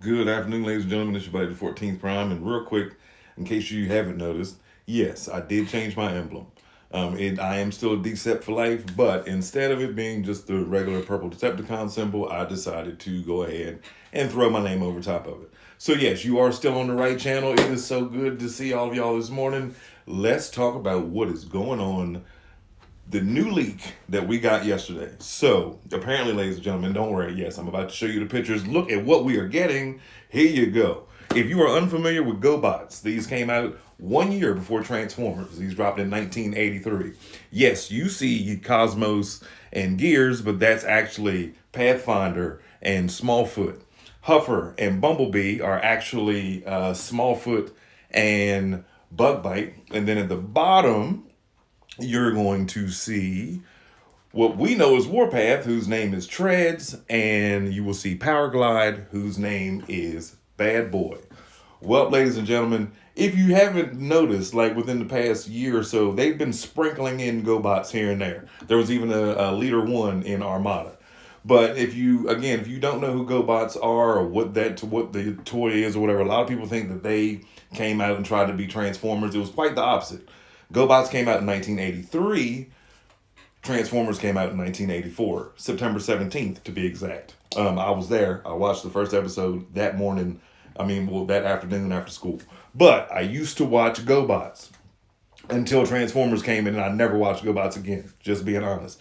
Good afternoon, ladies and gentlemen. It's your buddy, the 14th Prime. And real quick, in case you haven't noticed, yes, I did change my emblem. I am still a Decept for life, but instead of it being just the regular purple Decepticon symbol, I decided to go ahead and throw my name over top of it. So, yes, you are still on the right channel. It is so good to see all of y'all this morning. Let's talk about what is going on, the new leak that we got yesterday. So, apparently, ladies and gentlemen, don't worry. Yes, I'm about to show you the pictures. Look at what we are getting. Here you go. If you are unfamiliar with Gobots, these came out 1 year before Transformers. These dropped in 1983. Yes, you see Cosmos and Gears, but that's actually Pathfinder and Smallfoot. Huffer and Bumblebee are actually Smallfoot and Bugbite. And then at the bottom, you're going to see what we know is Warpath, whose name is Treads, and you will see Powerglide, whose name is Badboy. Well, ladies and gentlemen, if you haven't noticed, like within the past year or so, they've been sprinkling in GoBots here and there. There was even a Leader 1 in Armada. But if you don't know who GoBots are or what the toy is or whatever, a lot of people think that they came out and tried to be Transformers. It was quite the opposite. GoBots came out in 1983. Transformers came out in 1984, September 17th to be exact. I was there. I watched the first episode that morning. That afternoon after school. But I used to watch GoBots until Transformers came in, and I never watched GoBots again, just being honest.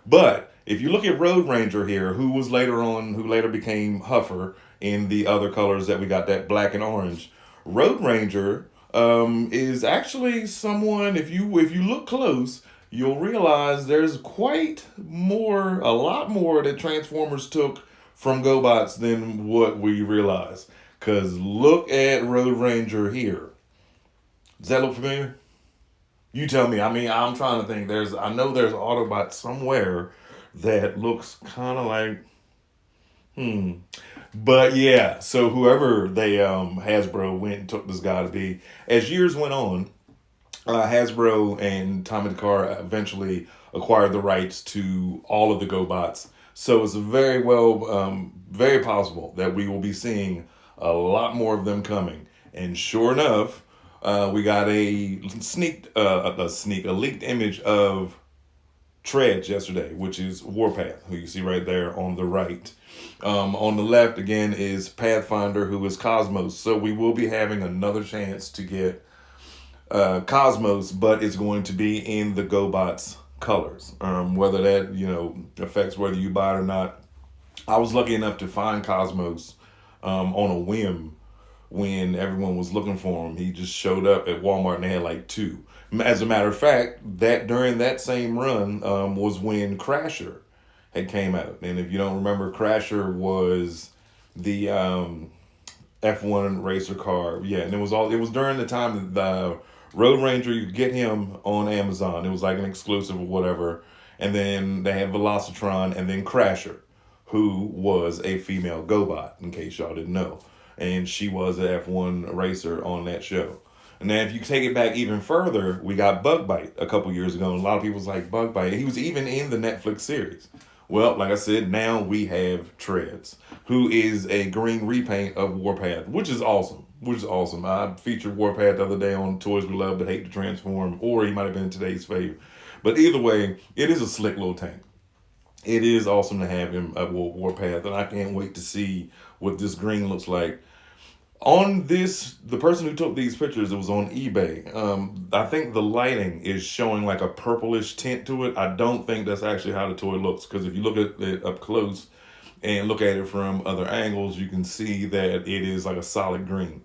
But if you look at Road Ranger here, who later became Huffer in the other colors that we got, that black and orange, Road Ranger is actually someone. If you look close, you'll realize there's a lot more that Transformers took from GoBots than what we realize. Cause look at Road Ranger here. Does that look familiar? You tell me. I'm trying to think. I know there's an Autobot somewhere that looks kind of like, hmm. But yeah, so whoever they Hasbro went and took this guy to be, as years went on, Hasbro and Tommy DeCar eventually acquired the rights to all of the GoBots. So it's very possible that we will be seeing a lot more of them coming. And sure enough, we got a leaked image of Treads yesterday, which is Warpath, who you see right there on the right. On the left, again, is Pathfinder, who is Cosmos. So we will be having another chance to get Cosmos, but it's going to be in the GoBots colors. Whether that affects whether you buy it or not. I was lucky enough to find Cosmos on a whim when everyone was looking for him. He just showed up at Walmart and they had like two. As a matter of fact, that during that same run was when Crasher had came out. And if you don't remember, Crasher was the F1 racer car. Yeah, and it was during the time that the Road Ranger, you could get him on Amazon. It was like an exclusive or whatever. And then they had Velocitron and then Crasher, who was a female GoBot, in case y'all didn't know. And she was an F1 racer on that show. And then if you take it back even further, we got Bugbite a couple years ago. And a lot of people's like Bugbite. He was even in the Netflix series. Well, like I said, now we have Treads, who is a green repaint of Warpath, which is awesome. I featured Warpath the other day on Toys We Love But Hate to Transform, or he might have been today's favorite. But either way, it is a slick little tank. It is awesome to have him at Warpath, and I can't wait to see what this green looks like. On this, the person who took these pictures, it was on eBay. I think the lighting is showing like a purplish tint to it. I don't think that's actually how the toy looks, because if you look at it up close and look at it from other angles, you can see that it is like a solid green.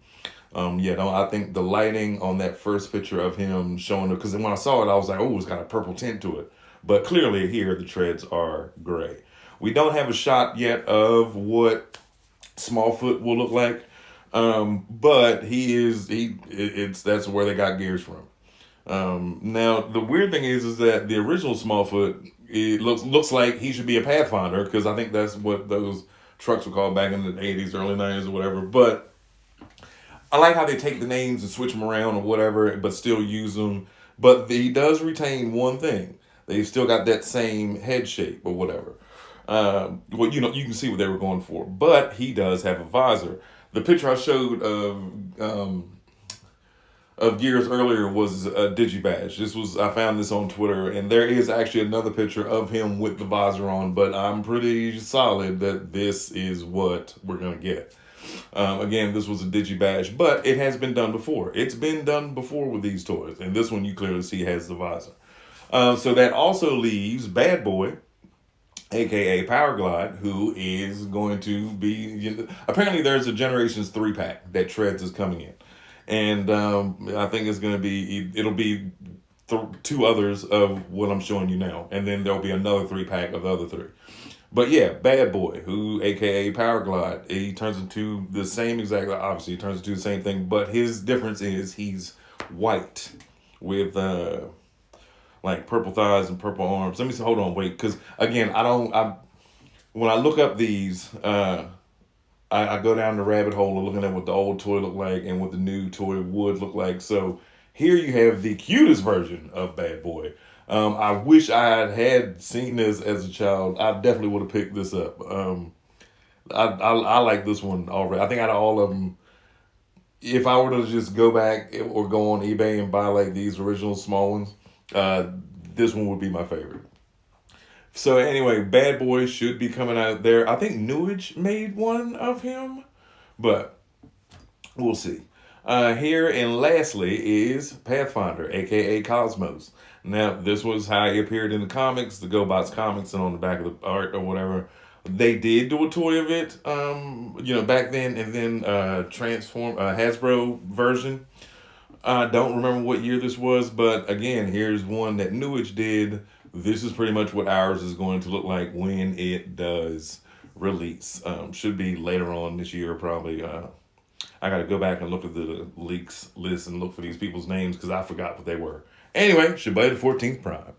I think the lighting on that first picture of him showing it, because when I saw it, I was like, oh, it's got a purple tint to it. But clearly here, the treads are gray. We don't have a shot yet of what Smallfoot will look like. But that's where they got Gears from. Now the weird thing is that the original Smallfoot, it looks like he should be a Pathfinder, because I think that's what those trucks were called back in the 80s, early 90s or whatever. But I like how they take the names and switch them around or whatever, but still use them. But he does retain one thing. They've still got that same head shape or whatever. You can see what they were going for. But he does have a visor. The picture I showed of years earlier was a Digibadge. This was I found this on Twitter, and there is actually another picture of him with the visor on. But I'm pretty solid that this is what we're gonna get. Again, this was a Digibadge, but it has been done before. It's been done before with these toys, and this one you clearly see has the visor. So that also leaves Badboy, aka Powerglide, who is going to be. Apparently, there's a Generations 3-pack that Treads is coming in, and I think it's going to be. It'll be two others of what I'm showing you now, and then there'll be another 3-pack of the other three. But yeah, Badboy, who aka Powerglide, he turns into the same exact. Obviously, he turns into the same thing, but his difference is he's white with like purple thighs and purple arms. Let me see, hold on, wait, because again, when I look up these, I go down the rabbit hole of looking at what the old toy looked like and what the new toy would look like. So here you have the cutest version of Badboy. I wish I had seen this as a child. I definitely would have picked this up. I like this one already. I think out of all of them, if I were to just go back or go on eBay and buy like these original small ones, uh, this one would be my favorite. So anyway, Badboy should be coming out there. I think Newage made one of him, but we'll see. Here and lastly is Pathfinder, aka Cosmos. Now, this was how he appeared in the comics, the Gobots comics, and on the back of the art or whatever. They did do a toy of it, back then, and then transform Hasbro version. I don't remember what year this was, but again, here's one that Newage did. This is pretty much what ours is going to look like when it does release. Should be later on this year, probably. I got to go back and look at the leaks list and look for these people's names because I forgot what they were. Anyway, Shabbat the 14th Prime.